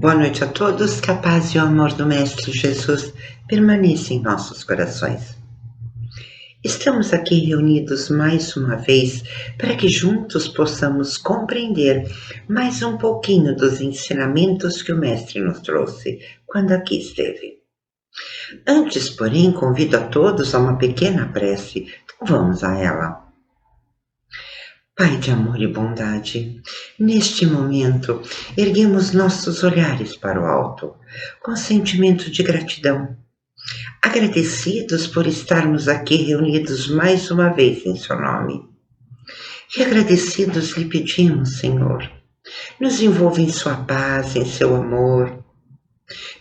Boa noite a todos, que a paz e o amor do Mestre Jesus permaneçam em nossos corações. Estamos aqui reunidos mais uma vez para que juntos possamos compreender mais um pouquinho dos ensinamentos que o Mestre nos trouxe quando aqui esteve. Antes, porém, convido a todos a uma pequena prece, então vamos a ela. Pai de amor e bondade, neste momento erguemos nossos olhares para o alto, com sentimento de gratidão, agradecidos por estarmos aqui reunidos mais uma vez em seu nome. E agradecidos lhe pedimos, Senhor, nos envolva em sua paz, em seu amor.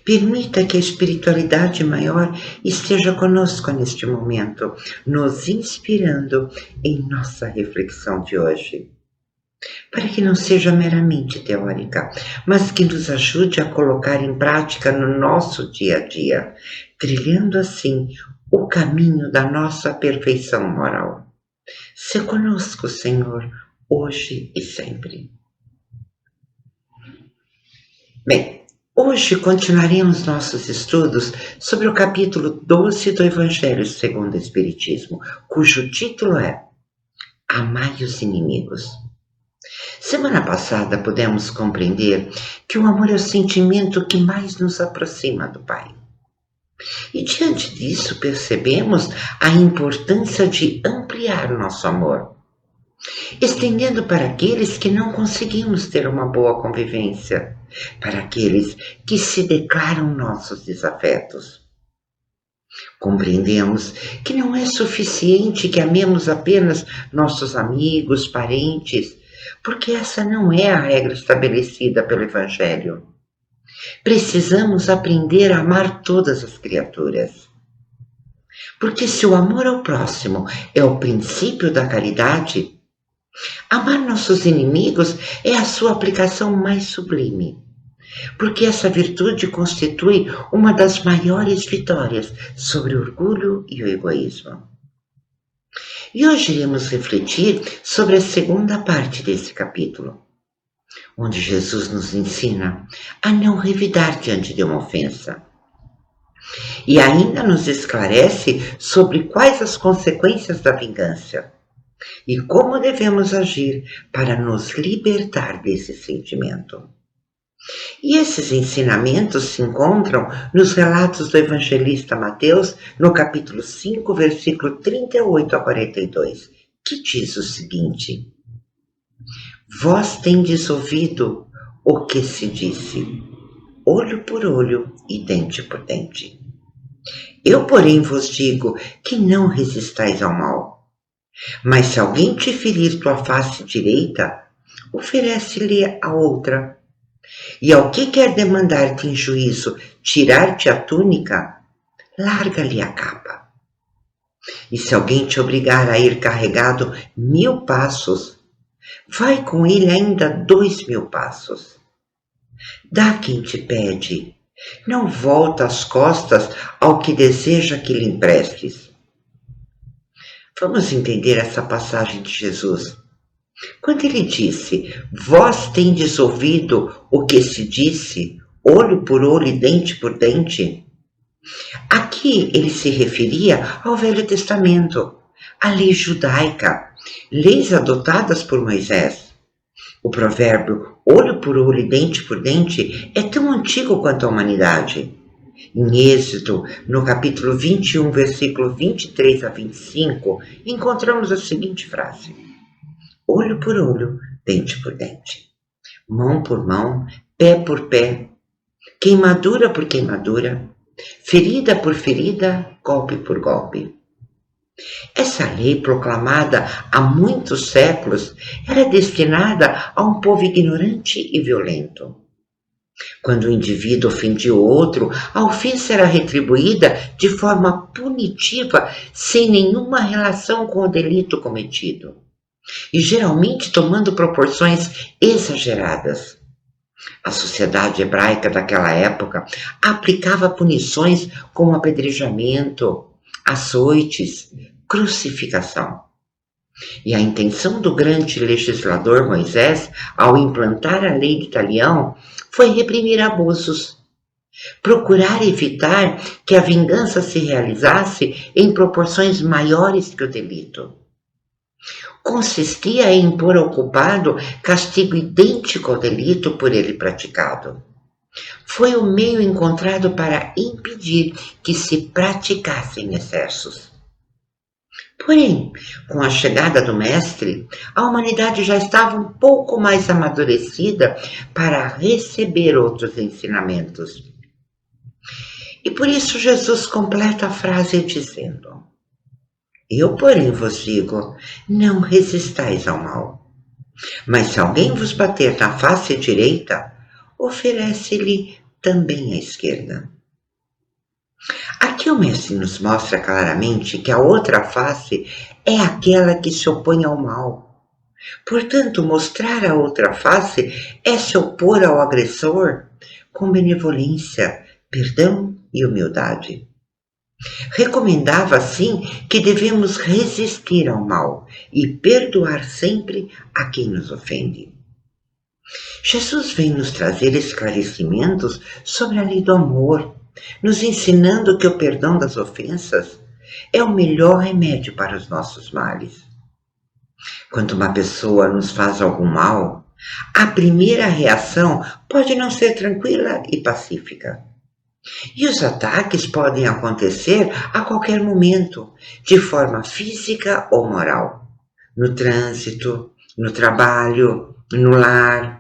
Permita que a espiritualidade maior esteja conosco neste momento, nos inspirando em nossa reflexão de hoje. Para que não seja meramente teórica, mas que nos ajude a colocar em prática no nosso dia a dia, trilhando assim o caminho da nossa perfeição moral. Se conosco, Senhor, hoje e sempre. Bem, hoje continuaremos nossos estudos sobre o capítulo 12 do Evangelho segundo o Espiritismo, cujo título é Amai os Inimigos. Semana passada pudemos compreender que o amor é o sentimento que mais nos aproxima do Pai. E diante disso percebemos a importância de ampliar nosso amor, estendendo para aqueles que não conseguimos ter uma boa convivência, para aqueles que se declaram nossos desafetos. Compreendemos que não é suficiente que amemos apenas nossos amigos, parentes, porque essa não é a regra estabelecida pelo Evangelho. Precisamos aprender a amar todas as criaturas. Porque se o amor ao próximo é o princípio da caridade, amar nossos inimigos é a sua aplicação mais sublime, porque essa virtude constitui uma das maiores vitórias sobre o orgulho e o egoísmo. E hoje iremos refletir sobre a segunda parte desse capítulo, onde Jesus nos ensina a não revidar diante de uma ofensa. E ainda nos esclarece sobre quais as consequências da vingança e como devemos agir para nos libertar desse sentimento. E esses ensinamentos se encontram nos relatos do evangelista Mateus, no capítulo 5, versículo 38 a 42, que diz o seguinte: Vós tendes ouvido o que se disse, olho por olho e dente por dente. Eu, porém, vos digo que não resistais ao mal. Mas se alguém te ferir tua face direita, oferece-lhe a outra. E ao que quer demandar-te em juízo tirar-te a túnica, larga-lhe a capa. E se alguém te obrigar a ir carregado 1000 passos, vai com ele ainda 2000 passos. Dá quem te pede, não volta as costas ao que deseja que lhe emprestes. Vamos entender essa passagem de Jesus. Quando ele disse, vós tendes ouvido o que se disse, olho por olho e dente por dente, aqui ele se referia ao Velho Testamento, à lei judaica, leis adotadas por Moisés. O provérbio olho por olho e dente por dente é tão antigo quanto a humanidade. Em Êxodo, no capítulo 21, versículo 23 a 25, encontramos a seguinte frase: olho por olho, dente por dente, mão por mão, pé por pé, queimadura por queimadura, ferida por ferida, golpe por golpe. Essa lei, proclamada há muitos séculos, era destinada a um povo ignorante e violento. Quando o indivíduo ofendia o outro, a ofensa era retribuída de forma punitiva, sem nenhuma relação com o delito cometido, e geralmente tomando proporções exageradas. A sociedade hebraica daquela época aplicava punições como apedrejamento, açoites, crucificação. E a intenção do grande legislador Moisés, ao implantar a lei de Talião, foi reprimir abusos, procurar evitar que a vingança se realizasse em proporções maiores que o delito. Consistia em impor ao culpado castigo idêntico ao delito por ele praticado. Foi o meio encontrado para impedir que se praticassem excessos. Porém, com a chegada do Mestre, a humanidade já estava um pouco mais amadurecida para receber outros ensinamentos. E por isso Jesus completa a frase dizendo: Eu, porém, vos digo, não resistais ao mal. Mas se alguém vos bater na face direita, oferece-lhe também a esquerda. Aqui o Mestre nos mostra claramente que a outra face é aquela que se opõe ao mal. Portanto, mostrar a outra face é se opor ao agressor com benevolência, perdão e humildade. Recomendava, assim, que devemos resistir ao mal e perdoar sempre a quem nos ofende. Jesus vem nos trazer esclarecimentos sobre a lei do amor, nos ensinando que o perdão das ofensas é o melhor remédio para os nossos males. Quando uma pessoa nos faz algum mal, a primeira reação pode não ser tranquila e pacífica. E os ataques podem acontecer a qualquer momento, de forma física ou moral, no trânsito, no trabalho, no lar.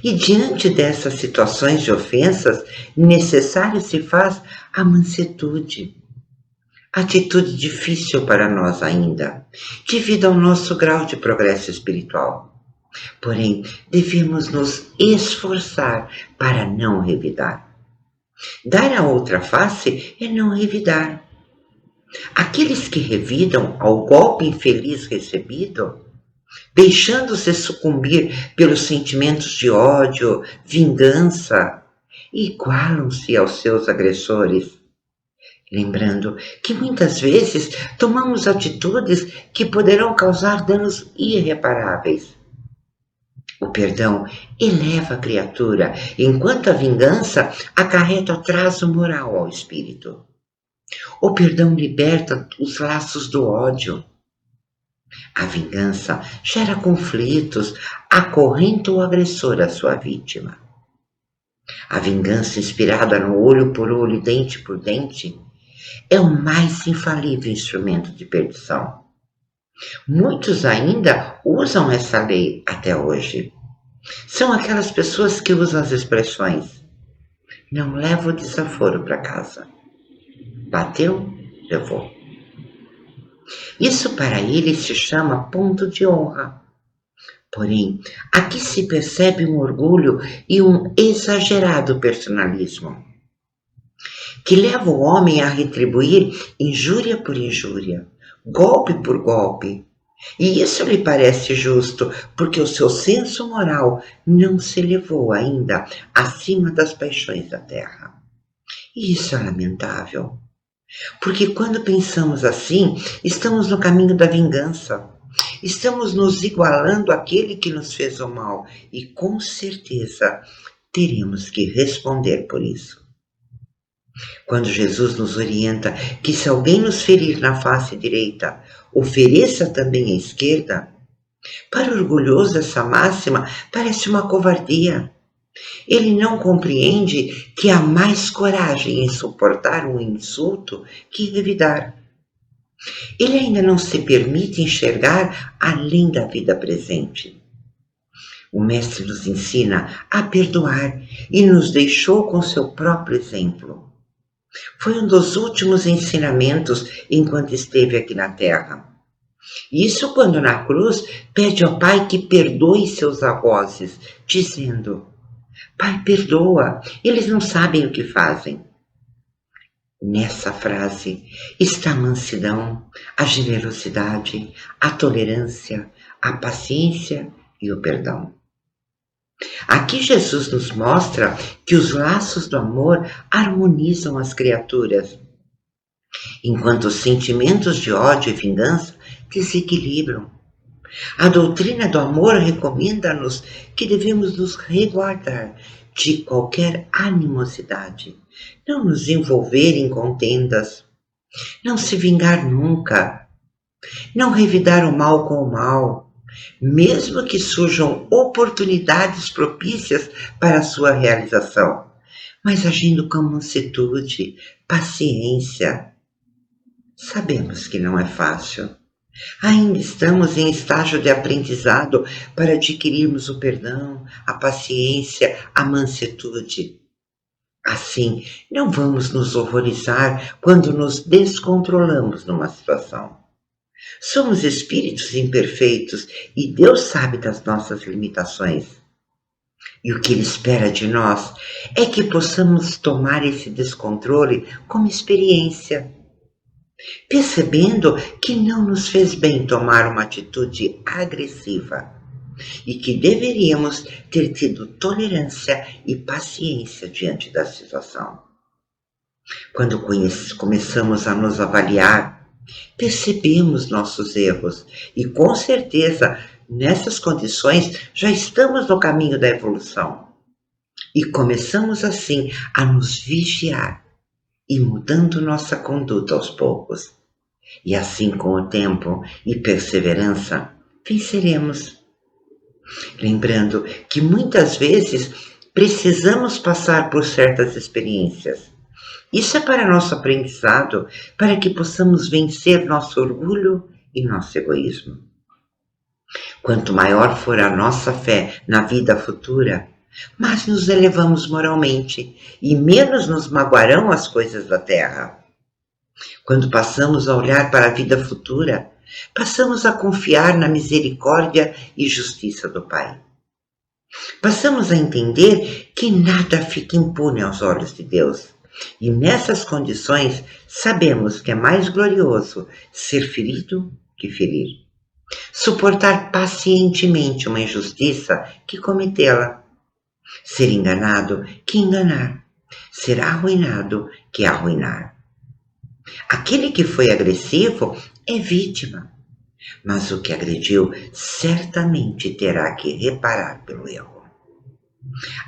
E diante dessas situações de ofensas, necessário se faz a mansuetude. Atitude difícil para nós ainda, devido ao nosso grau de progresso espiritual. Porém, devemos nos esforçar para não revidar. Dar a outra face é não revidar. Aqueles que revidam ao golpe infeliz recebido, deixando-se sucumbir pelos sentimentos de ódio, vingança, igualam-se aos seus agressores. Lembrando que muitas vezes tomamos atitudes que poderão causar danos irreparáveis. O perdão eleva a criatura, enquanto a vingança acarreta atraso moral ao espírito. O perdão liberta os laços do ódio. A vingança gera conflitos, acorrenta o agressor à sua vítima. A vingança inspirada no olho por olho, dente por dente, é o mais infalível instrumento de perdição. Muitos ainda usam essa lei até hoje. São aquelas pessoas que usam as expressões: não levo o desaforo para casa. Bateu, levou. Isso para eles se chama ponto de honra. Porém, aqui se percebe um orgulho e um exagerado personalismo, que leva o homem a retribuir injúria por injúria, golpe por golpe. E isso lhe parece justo, porque o seu senso moral não se elevou ainda acima das paixões da terra. E isso é lamentável, porque quando pensamos assim, estamos no caminho da vingança. Estamos nos igualando àquele que nos fez o mal e, com certeza, teremos que responder por isso. Quando Jesus nos orienta que se alguém nos ferir na face direita, ofereça também a esquerda, para o orgulhoso essa máxima parece uma covardia. Ele não compreende que há mais coragem em suportar um insulto que revidar. Ele ainda não se permite enxergar além da vida presente. O Mestre nos ensina a perdoar e nos deixou com seu próprio exemplo. Foi um dos últimos ensinamentos enquanto esteve aqui na Terra. Isso quando na cruz pede ao Pai que perdoe seus algozes, dizendo: Pai, perdoa, eles não sabem o que fazem. Nessa frase está a mansidão, a generosidade, a tolerância, a paciência e o perdão. Aqui Jesus nos mostra que os laços do amor harmonizam as criaturas, enquanto os sentimentos de ódio e vingança desequilibram. A doutrina do amor recomenda-nos que devemos nos resguardar de qualquer animosidade, não nos envolver em contendas, não se vingar nunca, não revidar o mal com o mal, mesmo que surjam oportunidades propícias para a sua realização, mas agindo com mansuetude, paciência. Sabemos que não é fácil. Ainda estamos em estágio de aprendizado para adquirirmos o perdão, a paciência, a mansuetude. Assim, não vamos nos horrorizar quando nos descontrolamos numa situação. Somos espíritos imperfeitos e Deus sabe das nossas limitações. E o que Ele espera de nós é que possamos tomar esse descontrole como experiência, percebendo que não nos fez bem tomar uma atitude agressiva e que deveríamos ter tido tolerância e paciência diante da situação. Quando começamos a nos avaliar, percebemos nossos erros e, com certeza, nessas condições já estamos no caminho da evolução. E começamos assim a nos vigiar e mudando nossa conduta aos poucos. E assim, com o tempo e perseverança, venceremos. Lembrando que muitas vezes precisamos passar por certas experiências. Isso é para nosso aprendizado, para que possamos vencer nosso orgulho e nosso egoísmo. Quanto maior for a nossa fé na vida futura, mais nos elevamos moralmente e menos nos magoarão as coisas da terra. Quando passamos a olhar para a vida futura, passamos a confiar na misericórdia e justiça do Pai. Passamos a entender que nada fica impune aos olhos de Deus. E nessas condições, sabemos que é mais glorioso ser ferido que ferir. Suportar pacientemente uma injustiça que cometê-la. Ser enganado que enganar. Ser arruinado que arruinar. Aquele que foi agressivo é vítima, mas o que agrediu certamente terá que reparar pelo erro.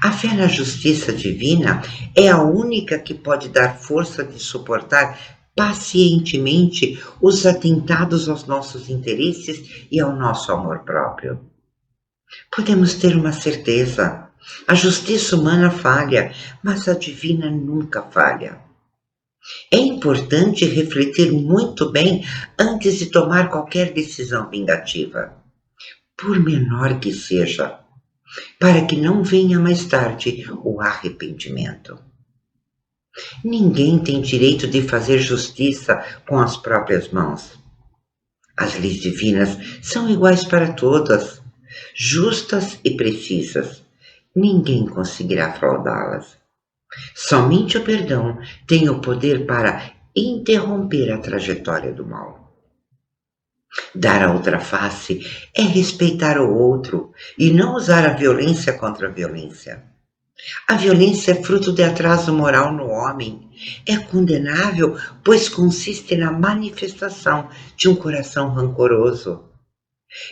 A fé na justiça divina é a única que pode dar força de suportar pacientemente os atentados aos nossos interesses e ao nosso amor próprio. Podemos ter uma certeza: a justiça humana falha, mas a divina nunca falha. É importante refletir muito bem antes de tomar qualquer decisão vingativa, por menor que seja, para que não venha mais tarde o arrependimento. Ninguém tem direito de fazer justiça com as próprias mãos. As leis divinas são iguais para todas, justas e precisas. Ninguém conseguirá fraudá-las. Somente o perdão tem o poder para interromper a trajetória do mal. Dar a outra face é respeitar o outro e não usar a violência contra a violência. A violência é fruto de atraso moral no homem. É condenável, pois consiste na manifestação de um coração rancoroso.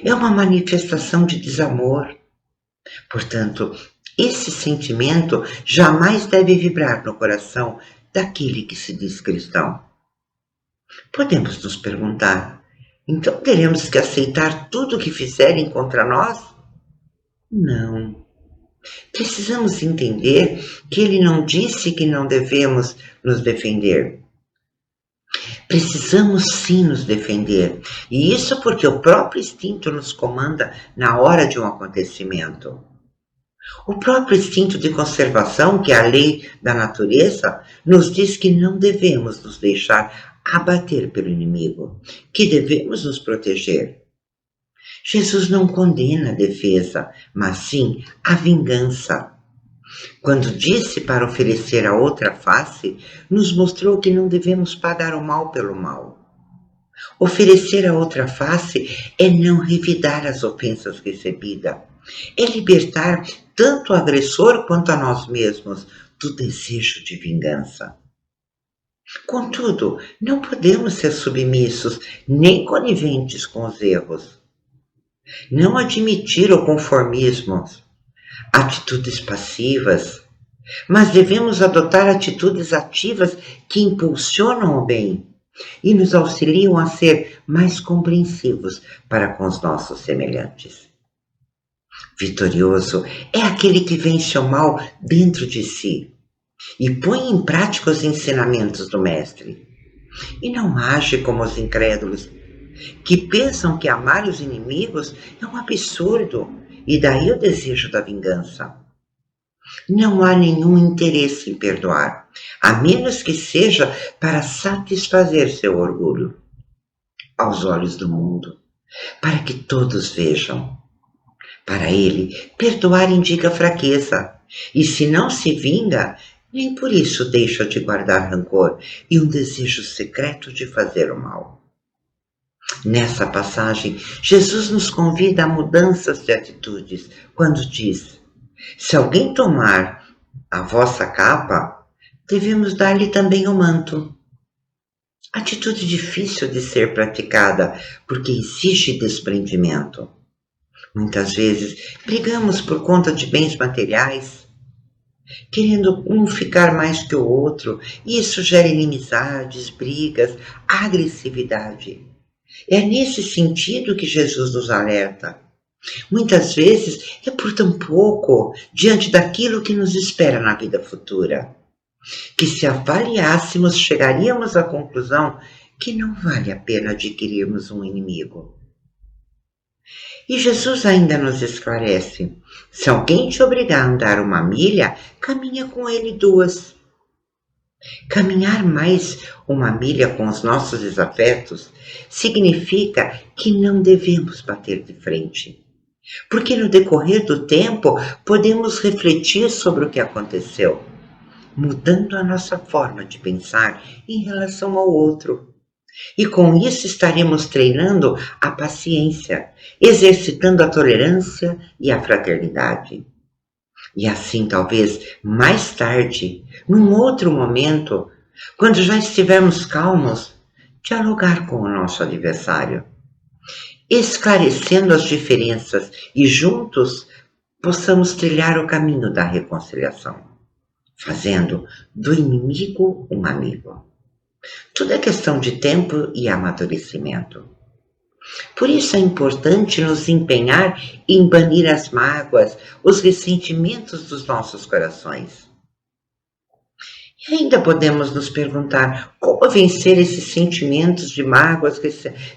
É uma manifestação de desamor. Portanto, esse sentimento jamais deve vibrar no coração daquele que se diz cristão. Podemos nos perguntar: então teremos que aceitar tudo o que fizerem contra nós? Não. Precisamos entender que ele não disse que não devemos nos defender. Precisamos sim nos defender, e isso porque o próprio instinto nos comanda na hora de um acontecimento. O próprio instinto de conservação, que é a lei da natureza, nos diz que não devemos nos deixar abater pelo inimigo, que devemos nos proteger. Jesus não condena a defesa, mas sim a vingança. Quando disse para oferecer a outra face, nos mostrou que não devemos pagar o mal pelo mal. Oferecer a outra face é não revidar as ofensas recebidas, é libertar tanto o agressor quanto a nós mesmos do desejo de vingança. Contudo, não podemos ser submissos nem coniventes com os erros. Não admitir o conformismo, atitudes passivas, mas devemos adotar atitudes ativas que impulsionam o bem e nos auxiliam a ser mais compreensivos para com os nossos semelhantes. Vitorioso é aquele que vence o mal dentro de si e põe em prática os ensinamentos do Mestre, e não age como os incrédulos, que pensam que amar os inimigos é um absurdo, e daí o desejo da vingança. Não há nenhum interesse em perdoar, a menos que seja para satisfazer seu orgulho, aos olhos do mundo, para que todos vejam. Para ele, perdoar indica fraqueza, e se não se vinga, nem por isso deixa de guardar rancor e um desejo secreto de fazer o mal. Nessa passagem, Jesus nos convida a mudanças de atitudes, quando diz: se alguém tomar a vossa capa, devemos dar-lhe também o manto. Atitude difícil de ser praticada, porque exige desprendimento. Muitas vezes brigamos por conta de bens materiais, querendo um ficar mais que o outro, e isso gera inimizades, brigas, agressividade. É nesse sentido que Jesus nos alerta. Muitas vezes é por tão pouco diante daquilo que nos espera na vida futura, que se avaliássemos, chegaríamos à conclusão que não vale a pena adquirirmos um inimigo. E Jesus ainda nos esclarece: se alguém te obrigar a andar 1 milha, caminha com ele 2. Caminhar mais 1 milha com os nossos desafetos significa que não devemos bater de frente, porque no decorrer do tempo podemos refletir sobre o que aconteceu, mudando a nossa forma de pensar em relação ao outro. E com isso estaremos treinando a paciência, exercitando a tolerância e a fraternidade. E assim, talvez mais tarde, num outro momento, quando já estivermos calmos, dialogar com o nosso adversário, esclarecendo as diferenças e juntos possamos trilhar o caminho da reconciliação, fazendo do inimigo um amigo. Tudo é questão de tempo e amadurecimento. Por isso é importante nos empenhar em banir as mágoas, os ressentimentos dos nossos corações. E ainda podemos nos perguntar como vencer esses sentimentos de mágoas,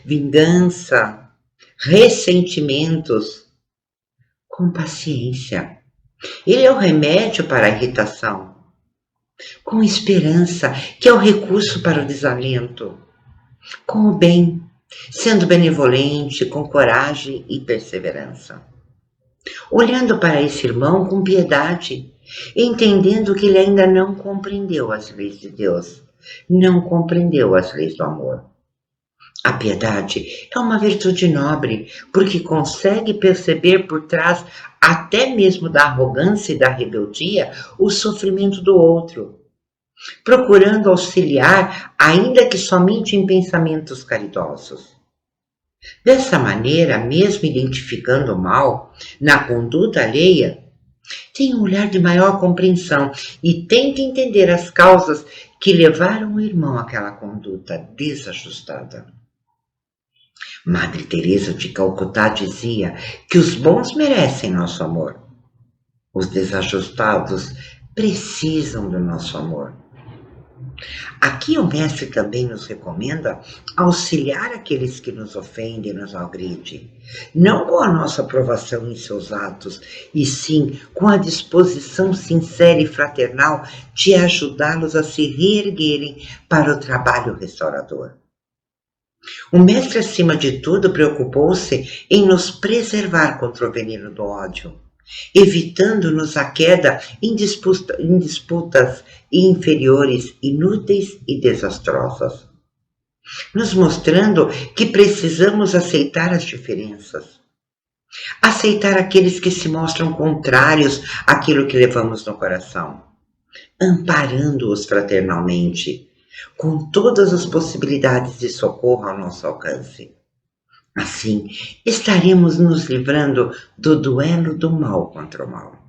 vingança, ressentimentos. Com paciência. Ele é o remédio para a irritação. Com esperança, que é o recurso para o desalento. Com o bem, sendo benevolente, com coragem e perseverança. Olhando para esse irmão com piedade, entendendo que ele ainda não compreendeu as leis de Deus, não compreendeu as leis do amor. A piedade é uma virtude nobre, porque consegue perceber por trás até mesmo da arrogância e da rebeldia o sofrimento do outro, procurando auxiliar, ainda que somente em pensamentos caridosos. Dessa maneira, mesmo identificando o mal na conduta alheia, tem um olhar de maior compreensão e tenta entender as causas que levaram o irmão àquela conduta desajustada. Madre Teresa de Calcutá dizia que os bons merecem nosso amor. Os desajustados precisam do nosso amor. Aqui o mestre também nos recomenda auxiliar aqueles que nos ofendem e nos agridem, não com a nossa aprovação em seus atos, e sim com a disposição sincera e fraternal de ajudá-los a se reerguerem para o trabalho restaurador. O mestre, acima de tudo, preocupou-se em nos preservar contra o veneno do ódio, evitando-nos a queda em disputas inferiores, inúteis e desastrosas, nos mostrando que precisamos aceitar as diferenças, aceitar aqueles que se mostram contrários àquilo que levamos no coração, amparando-os fraternalmente, com todas as possibilidades de socorro ao nosso alcance. Assim, estaremos nos livrando do duelo do mal contra o mal.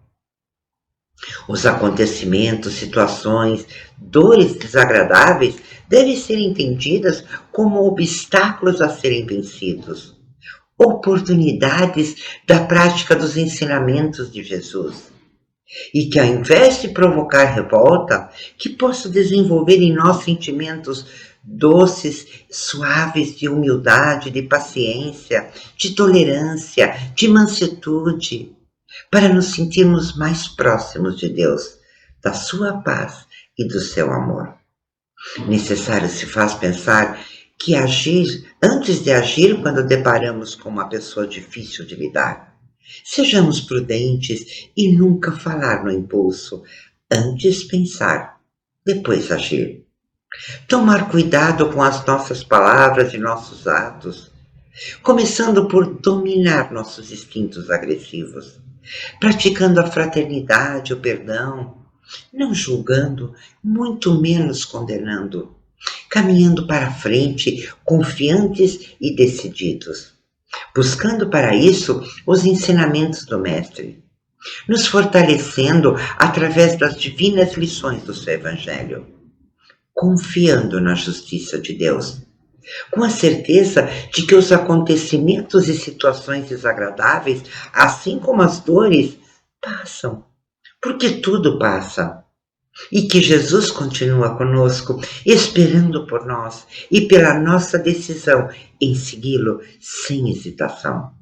Os acontecimentos, situações, dores desagradáveis devem ser entendidas como obstáculos a serem vencidos, oportunidades da prática dos ensinamentos de Jesus. E que ao invés de provocar revolta, que possa desenvolver em nós sentimentos doces, suaves de humildade, de paciência, de tolerância, de mansuetude, para nos sentirmos mais próximos de Deus, da sua paz e do seu amor. Necessário se faz pensar que agir, antes de agir quando deparamos com uma pessoa difícil de lidar, sejamos prudentes e nunca falar no impulso, antes pensar, depois agir. Tomar cuidado com as nossas palavras e nossos atos, começando por dominar nossos instintos agressivos, praticando a fraternidade, o perdão, não julgando, muito menos condenando, caminhando para a frente, confiantes e decididos, buscando para isso os ensinamentos do Mestre, nos fortalecendo através das divinas lições do seu Evangelho, confiando na justiça de Deus, com a certeza de que os acontecimentos e situações desagradáveis, assim como as dores, passam, porque tudo passa. E que Jesus continua conosco, esperando por nós e pela nossa decisão em segui-lo sem hesitação.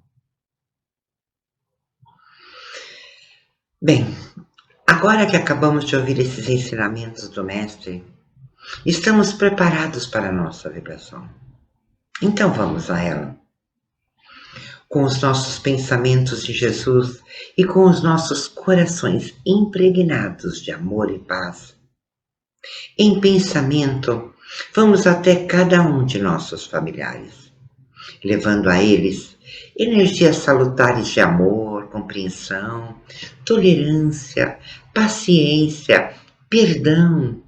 Bem, agora que acabamos de ouvir esses ensinamentos do Mestre, estamos preparados para a nossa vibração. Então vamos a ela. Com os nossos pensamentos de Jesus e com os nossos corações impregnados de amor e paz. Em pensamento, vamos até cada um de nossos familiares, levando a eles energias salutares de amor, compreensão, tolerância, paciência, perdão,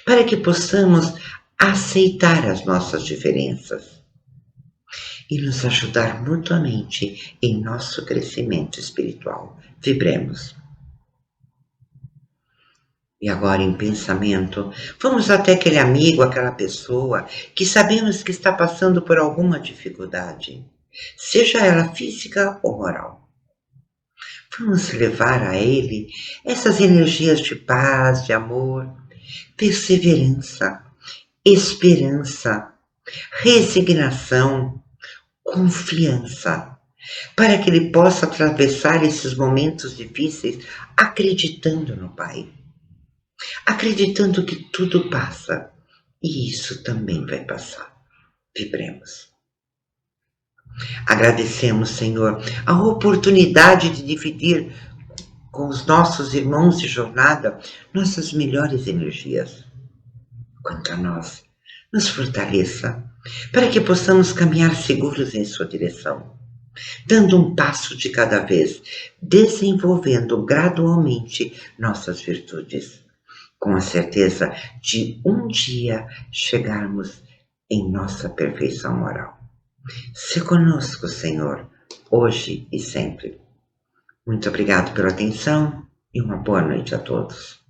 para que possamos aceitar as nossas diferenças e nos ajudar mutuamente em nosso crescimento espiritual. Vibremos. E agora, em pensamento, vamos até aquele amigo, aquela pessoa que sabemos que está passando por alguma dificuldade, seja ela física ou moral. Vamos levar a ele essas energias de paz, de amor, perseverança, esperança, resignação, confiança, para que ele possa atravessar esses momentos difíceis acreditando no Pai, acreditando que tudo passa e isso também vai passar. Vibremos. Agradecemos, Senhor, a oportunidade de dividir com os nossos irmãos de jornada nossas melhores energias. Quanto a nós, nos fortaleça para que possamos caminhar seguros em sua direção, dando um passo de cada vez, desenvolvendo gradualmente nossas virtudes, com a certeza de um dia chegarmos em nossa perfeição moral. Se conosco, Senhor, hoje e sempre. Muito obrigado pela atenção e uma boa noite a todos.